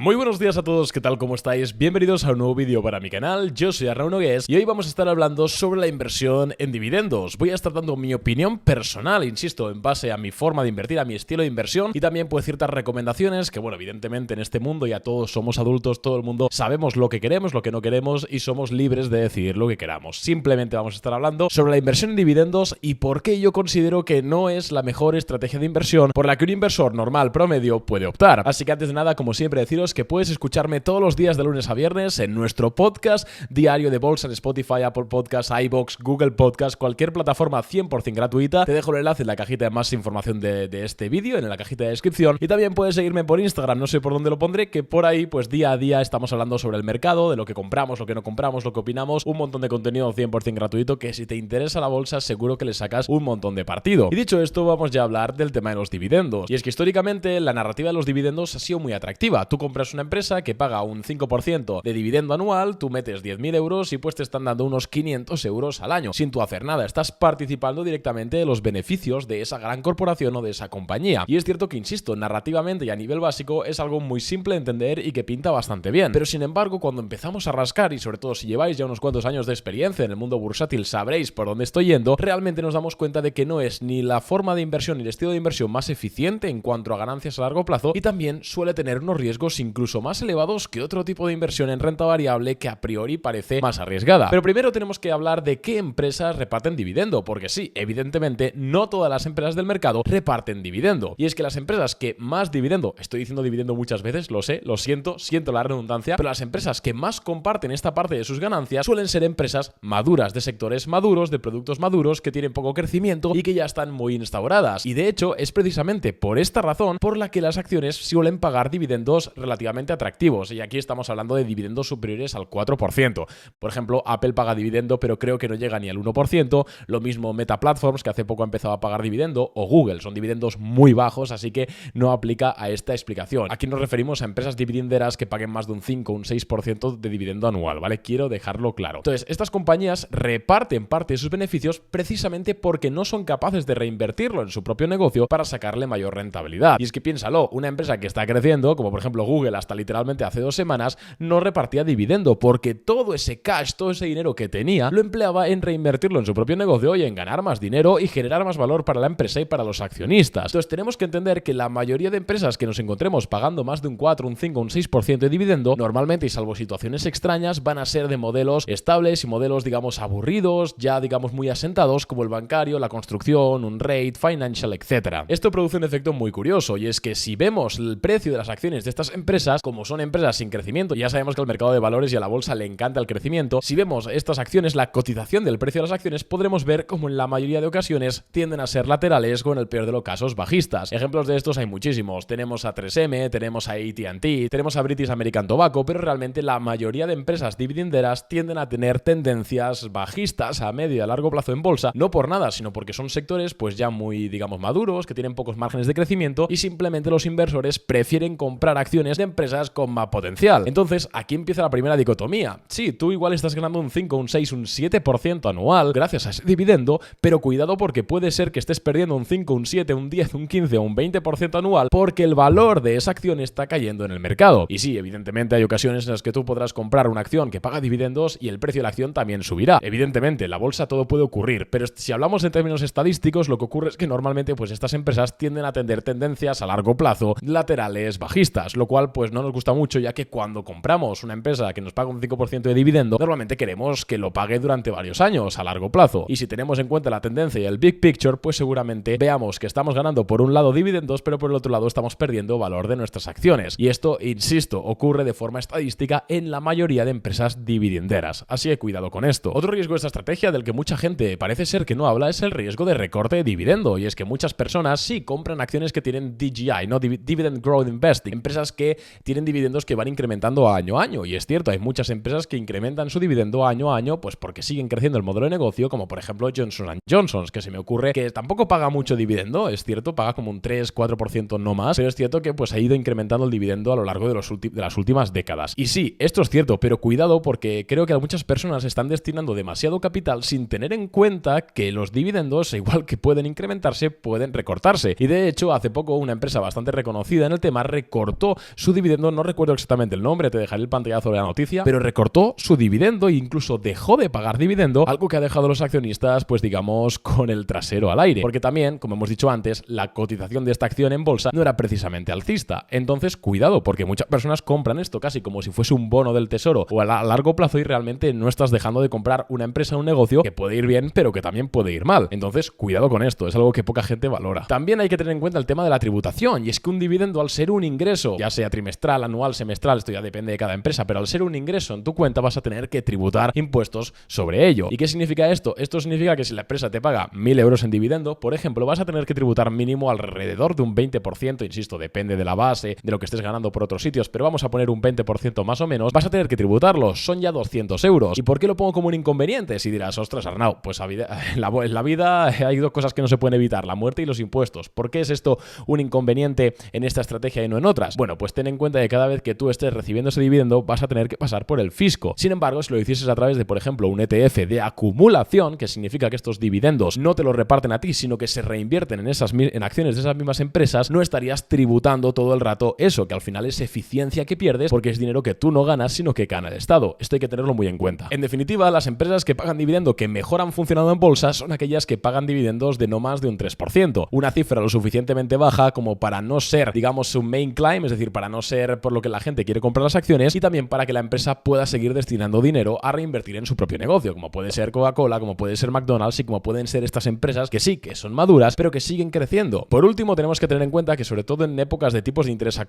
Muy buenos días a todos, ¿qué tal? ¿Cómo estáis? Bienvenidos a un nuevo vídeo para mi canal, yo soy Arnau Nogués y hoy vamos a estar hablando sobre la inversión en dividendos. Voy a estar dando mi opinión personal, insisto, en base a mi forma de invertir, a mi estilo de inversión y también pues ciertas recomendaciones que, bueno, evidentemente en este mundo ya todos somos adultos, todo el mundo sabemos lo que queremos, lo que no queremos y somos libres de decidir lo que queramos. Simplemente vamos a estar hablando sobre la inversión en dividendos y por qué yo considero que no es la mejor estrategia de inversión por la que un inversor normal promedio puede optar. Así que antes de nada, como siempre, deciros que puedes escucharme todos los días de lunes a viernes en nuestro podcast diario de bolsa en Spotify, Apple Podcasts, iVoox, Google Podcasts, cualquier plataforma 100% gratuita. Te dejo el enlace en la cajita de más información de este vídeo, en la cajita de descripción. Y también puedes seguirme por Instagram, no sé por dónde lo pondré, que por ahí pues día a día estamos hablando sobre el mercado, de lo que compramos, lo que no compramos, lo que opinamos, un montón de contenido 100% gratuito que si te interesa la bolsa seguro que le sacas un montón de partido. Y dicho esto, vamos ya a hablar del tema de los dividendos. Y es que históricamente la narrativa de los dividendos ha sido muy atractiva. Tú compras una empresa que paga un 5% de dividendo anual, tú metes 10.000 euros y pues te están dando unos 500 euros al año, sin tú hacer nada. Estás participando directamente de los beneficios de esa gran corporación o de esa compañía. Y es cierto que, insisto, narrativamente y a nivel básico es algo muy simple de entender y que pinta bastante bien. Pero sin embargo, cuando empezamos a rascar, y sobre todo si lleváis ya unos cuantos años de experiencia en el mundo bursátil, sabréis por dónde estoy yendo, realmente nos damos cuenta de que no es ni la forma de inversión ni el estilo de inversión más eficiente en cuanto a ganancias a largo plazo y también suele tener unos riesgos incluso más elevados que otro tipo de inversión en renta variable que a priori parece más arriesgada. Pero primero tenemos que hablar de qué empresas reparten dividendo, porque sí, evidentemente no todas las empresas del mercado reparten dividendo. Y es que las empresas que más dividendo, estoy diciendo dividendo muchas veces, lo sé, lo siento la redundancia, pero las empresas que más comparten esta parte de sus ganancias suelen ser empresas maduras, de sectores maduros, de productos maduros, que tienen poco crecimiento y que ya están muy instauradas. Y de hecho es precisamente por esta razón por la que las acciones suelen pagar dividendos relativamente atractivos. Y aquí estamos hablando de dividendos superiores al 4%. Por ejemplo, Apple paga dividendo, pero creo que no llega ni al 1%. Lo mismo Meta Platforms, que hace poco ha empezado a pagar dividendo, o Google. Son dividendos muy bajos, así que no aplica a esta explicación. Aquí nos referimos a empresas dividenderas que paguen más de un 5 o un 6% de dividendo anual, ¿vale? Quiero dejarlo claro. Entonces, estas compañías reparten parte de sus beneficios precisamente porque no son capaces de reinvertirlo en su propio negocio para sacarle mayor rentabilidad. Y es que piénsalo, una empresa que está creciendo, como por ejemplo Google hasta literalmente hace 2 semanas, no repartía dividendo porque todo ese cash, todo ese dinero que tenía, lo empleaba en reinvertirlo en su propio negocio y en ganar más dinero y generar más valor para la empresa y para los accionistas. Entonces tenemos que entender que la mayoría de empresas que nos encontremos pagando más de un 4, un 5, un 6% de dividendo, normalmente y salvo situaciones extrañas, van a ser de modelos estables y modelos, digamos, aburridos, ya digamos muy asentados, como el bancario, la construcción, un rate, financial, etc. Esto produce un efecto muy curioso y es que si vemos el precio de las acciones de estas empresas, como son empresas sin crecimiento, ya sabemos que al mercado de valores y a la bolsa le encanta el crecimiento, si vemos estas acciones, la cotización del precio de las acciones, podremos ver como en la mayoría de ocasiones tienden a ser laterales o en el peor de los casos bajistas. Ejemplos de estos hay muchísimos. Tenemos a 3M, tenemos a AT&T, tenemos a British American Tobacco, pero realmente la mayoría de empresas dividenderas tienden a tener tendencias bajistas a medio y a largo plazo en bolsa, no por nada, sino porque son sectores pues ya muy, digamos, maduros, que tienen pocos márgenes de crecimiento y simplemente los inversores prefieren comprar acciones de empresas con más potencial. Entonces, aquí empieza la primera dicotomía. Sí, tú igual estás ganando un 5, un 6, un 7% anual gracias a ese dividendo, pero cuidado porque puede ser que estés perdiendo un 5, un 7, un 10, un 15 o un 20% anual porque el valor de esa acción está cayendo en el mercado. Y sí, evidentemente hay ocasiones en las que tú podrás comprar una acción que paga dividendos y el precio de la acción también subirá. Evidentemente, en la bolsa todo puede ocurrir, pero si hablamos en términos estadísticos, lo que ocurre es que normalmente pues estas empresas tienden a tener tendencias a largo plazo laterales bajistas, lo cual pues no nos gusta mucho, ya que cuando compramos una empresa que nos paga un 5% de dividendo, normalmente queremos que lo pague durante varios años a largo plazo. Y si tenemos en cuenta la tendencia y el big picture, pues seguramente veamos que estamos ganando por un lado dividendos, pero por el otro lado estamos perdiendo valor de nuestras acciones. Y esto, insisto, ocurre de forma estadística en la mayoría de empresas dividenderas. Así que cuidado con esto. Otro riesgo de esta estrategia del que mucha gente parece ser que no habla es el riesgo de recorte de dividendo. Y es que muchas personas sí compran acciones que tienen DGI, ¿no? Dividend Growth Investing. Empresas que tienen dividendos que van incrementando año a año. Y es cierto, hay muchas empresas que incrementan su dividendo año a año, pues porque siguen creciendo el modelo de negocio, como por ejemplo Johnson & Johnson, que se me ocurre que tampoco paga mucho dividendo, es cierto, paga como un 3-4% no más, pero es cierto que pues ha ido incrementando el dividendo a lo largo de las últimas décadas. Y sí, esto es cierto, pero cuidado porque creo que muchas personas están destinando demasiado capital sin tener en cuenta que los dividendos, igual que pueden incrementarse, pueden recortarse. Y de hecho, hace poco una empresa bastante reconocida en el tema recortó su su dividendo, no recuerdo exactamente el nombre, te dejaré el pantallazo de la noticia, pero recortó su dividendo e incluso dejó de pagar dividendo, algo que ha dejado a los accionistas, pues digamos, con el trasero al aire. Porque también, como hemos dicho antes, la cotización de esta acción en bolsa no era precisamente alcista. Entonces, cuidado, porque muchas personas compran esto casi como si fuese un bono del tesoro o a largo plazo y realmente no estás dejando de comprar una empresa o un negocio que puede ir bien, pero que también puede ir mal. Entonces, cuidado con esto, es algo que poca gente valora. También hay que tener en cuenta el tema de la tributación, y es que un dividendo, al ser un ingreso, ya sea trimestral, anual, semestral, esto ya depende de cada empresa, pero al ser un ingreso en tu cuenta vas a tener que tributar impuestos sobre ello. ¿Y qué significa esto? Esto significa que si la empresa te paga 1.000 euros en dividendo, por ejemplo, vas a tener que tributar mínimo alrededor de un 20%, insisto, depende de la base, de lo que estés ganando por otros sitios, pero vamos a poner un 20% más o menos, vas a tener que tributarlos, son ya 200 euros. ¿Y por qué lo pongo como un inconveniente? Si dirás, ostras, Arnau, pues en la vida hay dos cosas que no se pueden evitar, la muerte y los impuestos. ¿Por qué es esto un inconveniente en esta estrategia y no en otras? Bueno, pues ten en cuenta que cada vez que tú estés recibiendo ese dividendo vas a tener que pasar por el fisco. Sin embargo, si lo hicieses a través de, por ejemplo, un ETF de acumulación, que significa que estos dividendos no te los reparten a ti, sino que se reinvierten en acciones de esas mismas empresas, no estarías tributando todo el rato eso, que al final es eficiencia que pierdes porque es dinero que tú no ganas, sino que gana el Estado. Esto hay que tenerlo muy en cuenta. En definitiva, las empresas que pagan dividendo que mejor han funcionado en bolsa son aquellas que pagan dividendos de no más de un 3%. Una cifra lo suficientemente baja como para no ser, digamos, su main claim, es decir, para no ser por lo que la gente quiere comprar las acciones, y también para que la empresa pueda seguir destinando dinero a reinvertir en su propio negocio, como puede ser Coca-Cola, como puede ser McDonald's y como pueden ser estas empresas que sí, que son maduras, pero que siguen creciendo. Por último, tenemos que tener en cuenta que sobre todo en épocas de tipos de interés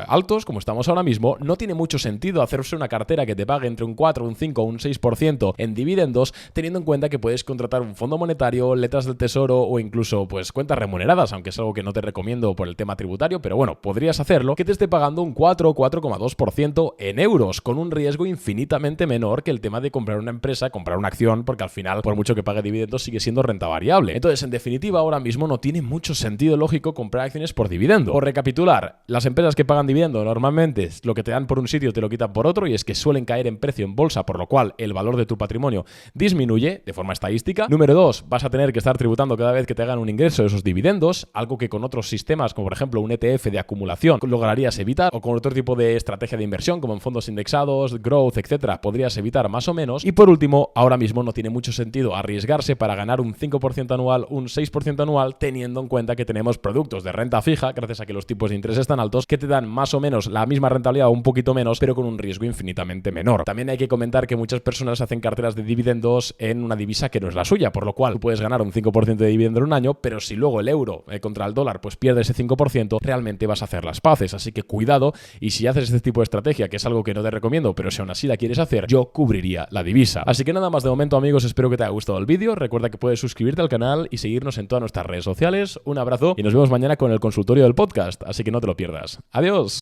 altos, como estamos ahora mismo, no tiene mucho sentido hacerse una cartera que te pague entre un 4, un 5 o un 6% en dividendos, teniendo en cuenta que puedes contratar un fondo monetario, letras del tesoro o incluso pues cuentas remuneradas, aunque es algo que no te recomiendo por el tema tributario, pero bueno, podrías hacerlo, que te esté pagando un 4 o 4,2% en euros, con un riesgo infinitamente menor que el tema de comprar una empresa, comprar una acción, porque al final, por mucho que pague dividendos, sigue siendo renta variable. Entonces, en definitiva, ahora mismo no tiene mucho sentido lógico comprar acciones por dividendo. Por recapitular, las empresas que pagan dividendo normalmente lo que te dan por un sitio te lo quitan por otro, y es que suelen caer en precio en bolsa, por lo cual el valor de tu patrimonio disminuye de forma estadística. Número 2, vas a tener que estar tributando cada vez que te hagan un ingreso de esos dividendos, algo que con otros sistemas, como por ejemplo un ETF de acumulación, lograrías evitar, o con otro tipo de estrategia de inversión, como en fondos indexados, growth, etcétera, podrías evitar más o menos. Y por último, ahora mismo no tiene mucho sentido arriesgarse para ganar un 5% anual, un 6% anual, teniendo en cuenta que tenemos productos de renta fija, gracias a que los tipos de interés están altos, que te dan más o menos la misma rentabilidad o un poquito menos, pero con un riesgo infinitamente menor. También hay que comentar que muchas personas hacen carteras de dividendos en una divisa que no es la suya, por lo cual tú puedes ganar un 5% de dividendo en un año, pero si luego el euro contra el dólar pues pierde ese 5%, realmente vas a hacer las paces. Así que cuidado, y si haces este tipo de estrategia, que es algo que no te recomiendo, pero si aún así la quieres hacer, yo cubriría la divisa. Así que nada más de momento, amigos, espero que te haya gustado el vídeo. Recuerda que puedes suscribirte al canal y seguirnos en todas nuestras redes sociales. Un abrazo y nos vemos mañana con el consultorio del podcast, así que no te lo pierdas. ¡Adiós!